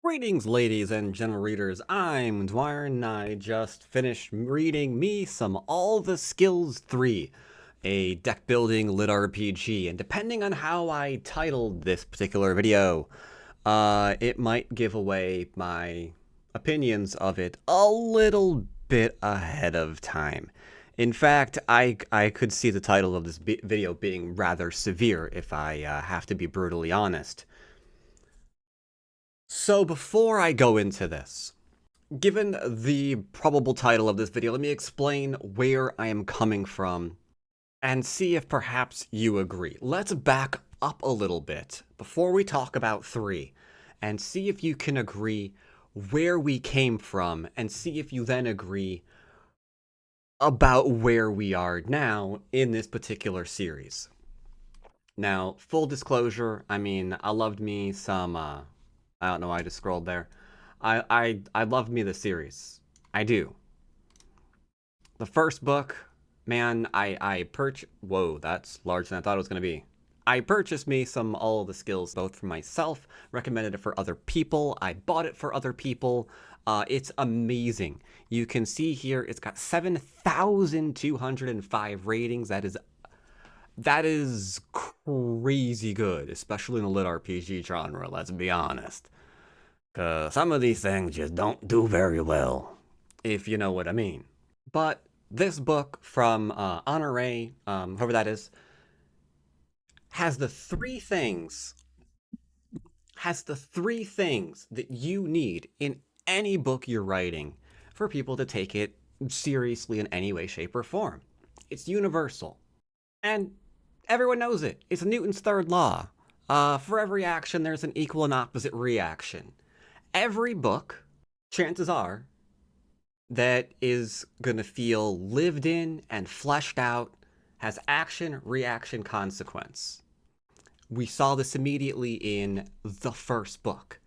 Greetings, ladies and gentle readers. I'm Dwyer, and I just finished reading me some All the Skills 3, a deck building lit RPG. And depending on how I titled this particular video, it might give away my opinions of it a little bit ahead of time. In fact, I could see the title of this video being rather severe if I have to be brutally honest. So before I go into this, given the probable title of this video, let me explain where I am coming from and see if perhaps you agree. Let's back up a little bit before we talk about 3 and see if you can agree where we came from and see if you then agree about where we are now in this particular series. Now, full disclosure, I mean, I loved me some, I don't know why I just scrolled there. I loved me the series. I do. The first book, man, I purchased... Whoa, that's larger than I thought it was going to be. I purchased me some All the Skills, both for myself, recommended it for other people. I bought it for other people. It's amazing. You can see here, it's got 7,205 ratings. That is crazy good, especially in the lit RPG genre, let's be honest. Cause some of these things just don't do very well, if you know what I mean. But this book from Honore, whoever that is, has the three things that you need in any book you're writing for people to take it seriously in any way, shape, or form. It's universal. And everyone knows it. It's Newton's third law. For every action, there's an equal and opposite reaction. Every book, chances are, that is going to feel lived in and fleshed out has action, reaction, consequence. We saw this immediately in the first book.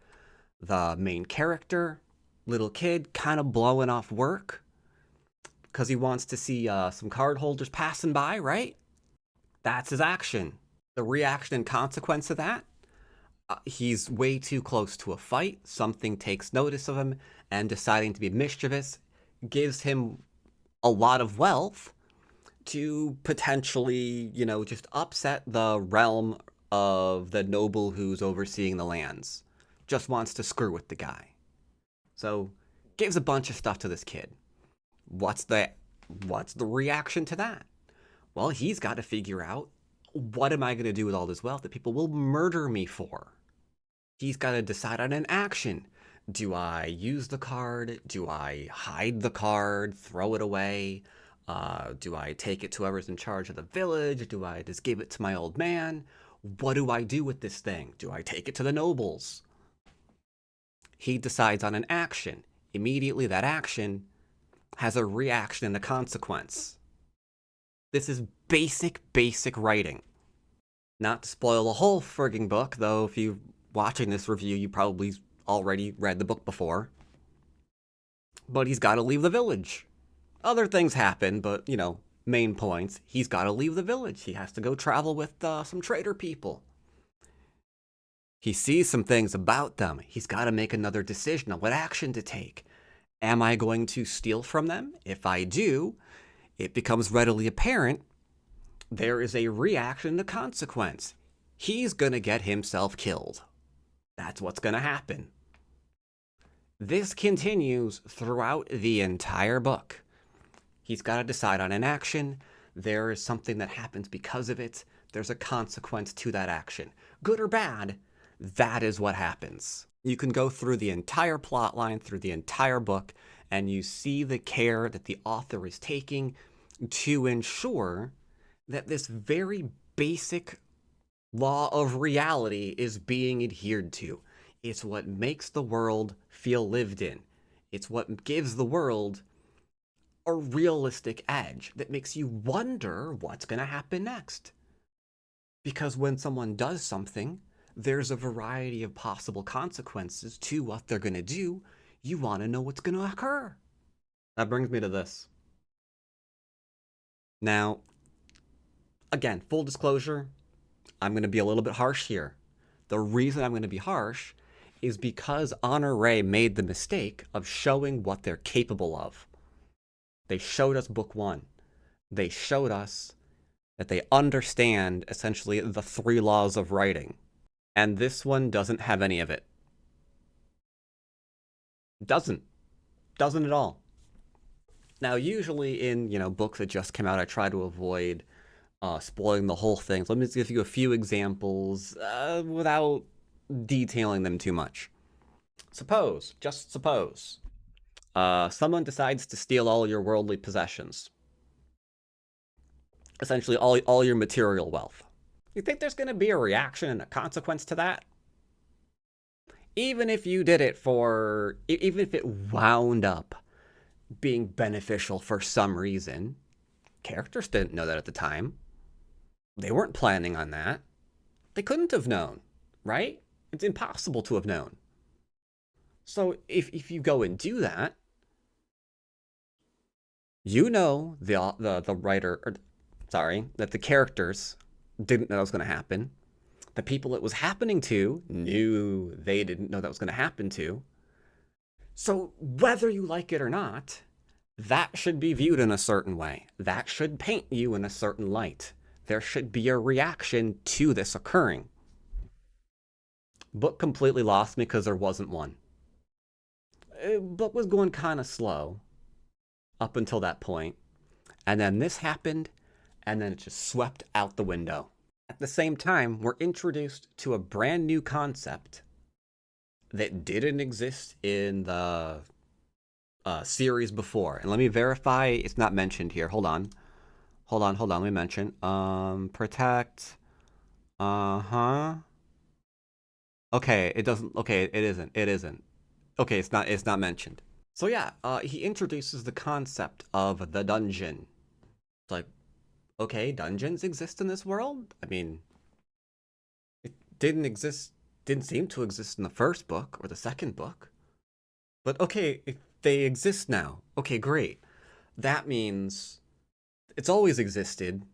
The main character, little kid, kind of blowing off work because he wants to see some card holders passing by, right? That's his action. The reaction and consequence of that, he's way too close to a fight. Something takes notice of him and deciding to be mischievous gives him a lot of wealth to potentially, just upset the realm of the noble who's overseeing the lands. Just wants to screw with the guy. So gives a bunch of stuff to this kid. What's the reaction to that? Well, he's got to figure out, what am I going to do with all this wealth that people will murder me for? He's got to decide on an action. Do I use the card? Do I hide the card, throw it away? Do I take it to whoever's in charge of the village? Do I just give it to my old man? What do I do with this thing? Do I take it to the nobles? He decides on an action. Immediately, that action has a reaction and a consequence. This is basic writing. Not to spoil the whole frigging book, though if you're watching this review, you probably already read the book before. But he's got to leave the village. Other things happen, but, main points. He's got to leave the village. He has to go travel with some trader people. He sees some things about them. He's got to make another decision on what action to take. Am I going to steal from them? If I do, it becomes readily apparent there is a reaction to consequence. He's going to get himself killed. That's what's going to happen. This continues throughout the entire book. He's got to decide on an action. There is something that happens because of it. There's a consequence to that action. Good or bad, that is what happens. You can go through the entire plot line, through the entire book, and you see the care that the author is taking to ensure that this very basic law of reality is being adhered to. It's what makes the world feel lived in. It's what gives the world a realistic edge that makes you wonder what's going to happen next. Because when someone does something, there's a variety of possible consequences to what they're going to do. You want to know what's going to occur. That brings me to this. Now, again, full disclosure, I'm going to be a little bit harsh here. The reason I'm going to be harsh is because Honor Ray made the mistake of showing what they're capable of. They showed us book one. They showed us that they understand essentially the 3 laws of writing. And this one doesn't have any of it. Doesn't at all. Now, usually in, books that just came out, I try to avoid spoiling the whole thing. So let me just give you a few examples without detailing them too much. Just suppose, someone decides to steal all your worldly possessions. Essentially, all your material wealth. You think there's going to be a reaction and a consequence to that? Even if you did it even if it wound up being beneficial for some reason, characters didn't know that at the time. They weren't planning on that. They couldn't have known, right? It's impossible to have known. So if you go and do that, the writer, that the characters didn't know that was going to happen. The people it was happening to knew they didn't know that was going to happen to. So whether you like it or not, that should be viewed in a certain way. That should paint you in a certain light. There should be a reaction to this occurring. Book completely lost me because there wasn't one. Book was going kind of slow up until that point. And then this happened, and then it just swept out the window. At the same time, we're introduced to a brand new concept that didn't exist in the series before. And let me verify it's not mentioned here. Hold on. Let me mention. Protect. Okay, it doesn't. Okay, it isn't. Okay, it's not mentioned. So yeah, he introduces the concept of the dungeon. It's like, okay, dungeons exist in this world? I mean, it didn't seem to exist in the first book or the second book. But okay, if they exist now. Okay, great. That means it's always existed,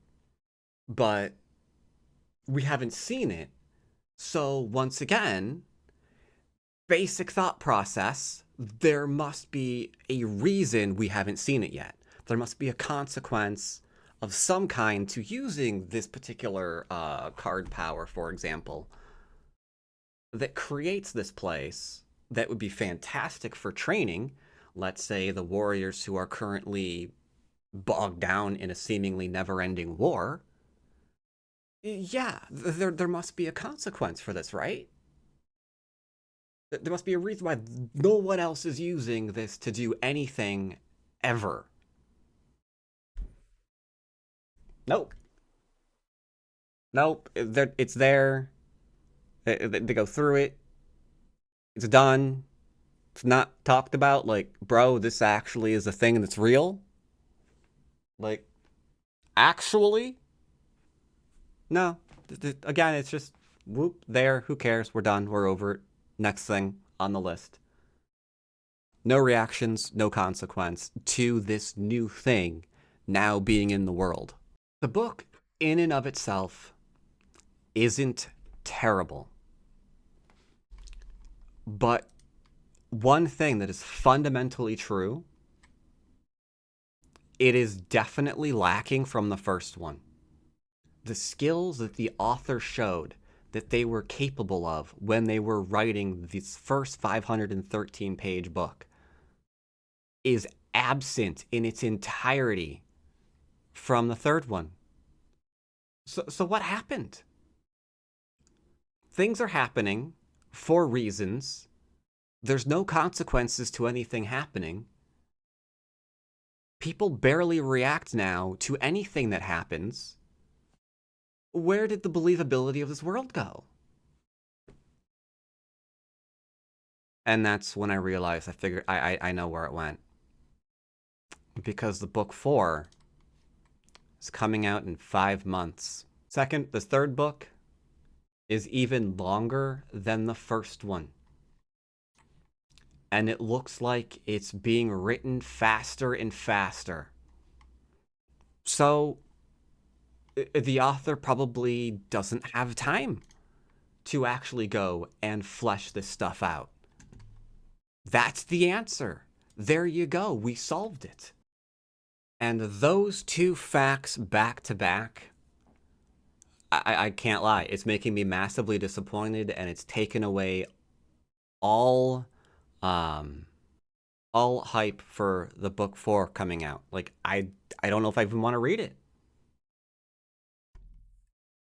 but we haven't seen it. So once again, basic thought process, there must be a reason we haven't seen it yet. There must be a consequence of some kind to using this particular card power, for example, that creates this place that would be fantastic for training. Let's say the warriors who are currently bogged down in a seemingly never-ending war. Yeah, there must be a consequence for this, right? There must be a reason why no one else is using this to do anything ever. Nope. It's there. They go through it. It's done. It's not talked about. Like, bro, this actually is a thing that's real. Like, actually? No. Again, it's just, whoop, there. Who cares? We're done. We're over it. Next thing on the list. No reactions, no consequence to this new thing now being in the world. The book, in and of itself, isn't terrible. But one thing that is fundamentally true, it is definitely lacking from the first one. The skills that the author showed that they were capable of when they were writing this first 513-page book is absent in its entirety from the third one. So what happened? Things are happening for reasons. There's no consequences to anything happening. People barely react now to anything that happens. Where did the believability of this world go? And that's when I realized, I know where it went. Because the book 4 is coming out in 5 months. The third book is even longer than the first one. And it looks like it's being written faster and faster. So the author probably doesn't have time to actually go and flesh this stuff out? That's the answer. There you go. We solved it. And those two facts back to back, I can't lie. It's making me massively disappointed, and it's taken away all um all hype for the book 4 coming out. Like I don't know if I even want to read it.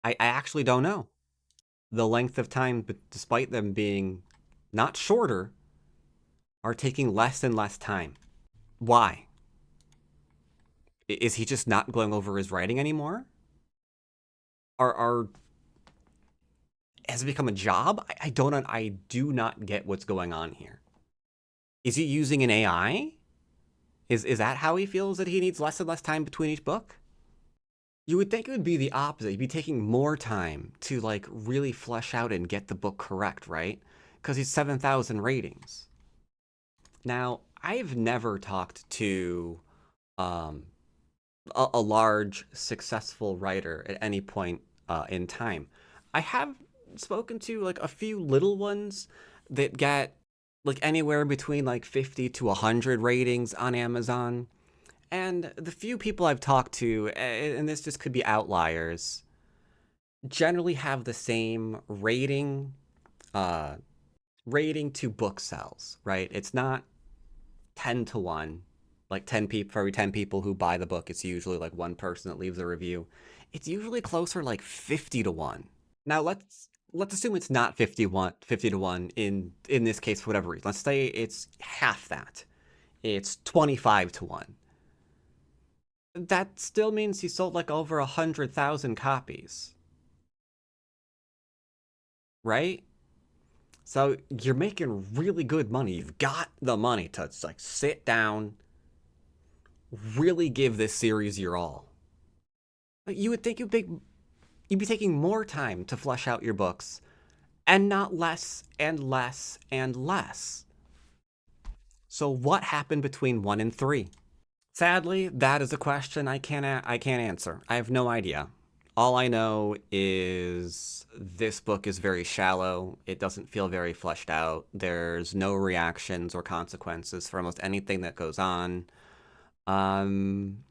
I actually don't know. The length of time, despite them being not shorter, are taking less and less time. Why? Is he just not going over his writing anymore? Are has it become a job? I do not get what's going on here. Is he using an AI? Is that how he feels that he needs less and less time between each book? You would think it would be the opposite. You'd be taking more time to like really flesh out and get the book correct, right? Because he's 7,000 ratings. Now, I've never talked to um, a large successful writer at any point in time. I have spoken to like a few little ones that get like anywhere between like 50 to 100 ratings on Amazon. And the few people I've talked to, and this just could be outliers, generally have the same uh, rating to book sales, right? It's not 10 to 1, like 10 people for every 10 people who buy the book, it's usually like one person that leaves a review. It's usually closer like 50 to 1. Now let's assume it's not 50 to 1 in this case for whatever reason. Let's say it's half that. It's 25 to 1. That still means he sold like over 100,000 copies. Right? So you're making really good money. You've got the money to like sit down, really give this series your all. You would think you'd be taking more time to flesh out your books and not less and less and less. So what happened between 1 and 3? Sadly, that is a question I can't answer. I have no idea. All I know is this book is very shallow. It doesn't feel very fleshed out. There's no reactions or consequences for almost anything that goes on. And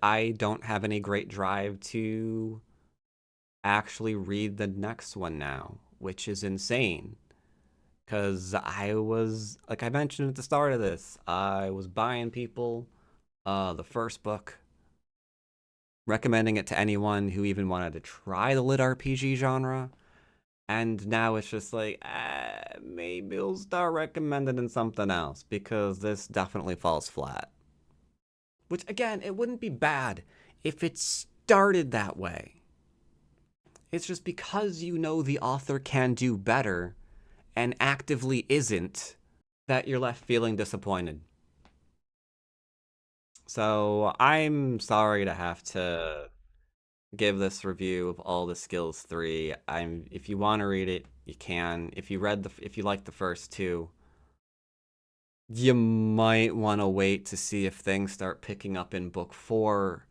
I don't have any great drive to actually read the next one now, which is insane. Because I was, like I mentioned at the start of this, I was buying people the first book, recommending it to anyone who even wanted to try the lit RPG genre. And now it's just like, maybe we'll start recommending something else because this definitely falls flat. Which, again, it wouldn't be bad if it started that way. It's just because you know the author can do better and actively isn't that you're left feeling disappointed. So I'm sorry to have to give this review of All the Skills 3. If you want to read it, you can. If you like the first two, you might want to wait to see if things start picking up in book 4,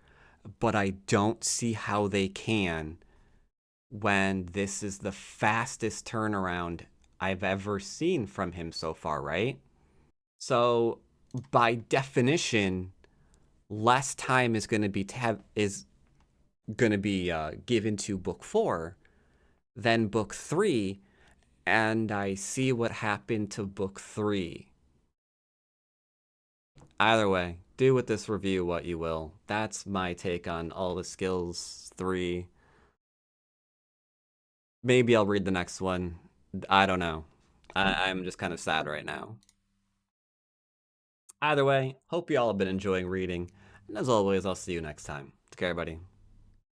but I don't see how they can when this is the fastest turnaround I've ever seen from him so far, right? So by definition, less time is going to be given to book 4 than book 3, and I see what happened to book 3. Either way, do with this review what you will. That's my take on All the Skills 3. Maybe I'll read the next one. I don't know. I'm just kind of sad right now. Either way, hope you all have been enjoying reading. And as always, I'll see you next time. Take care, everybody.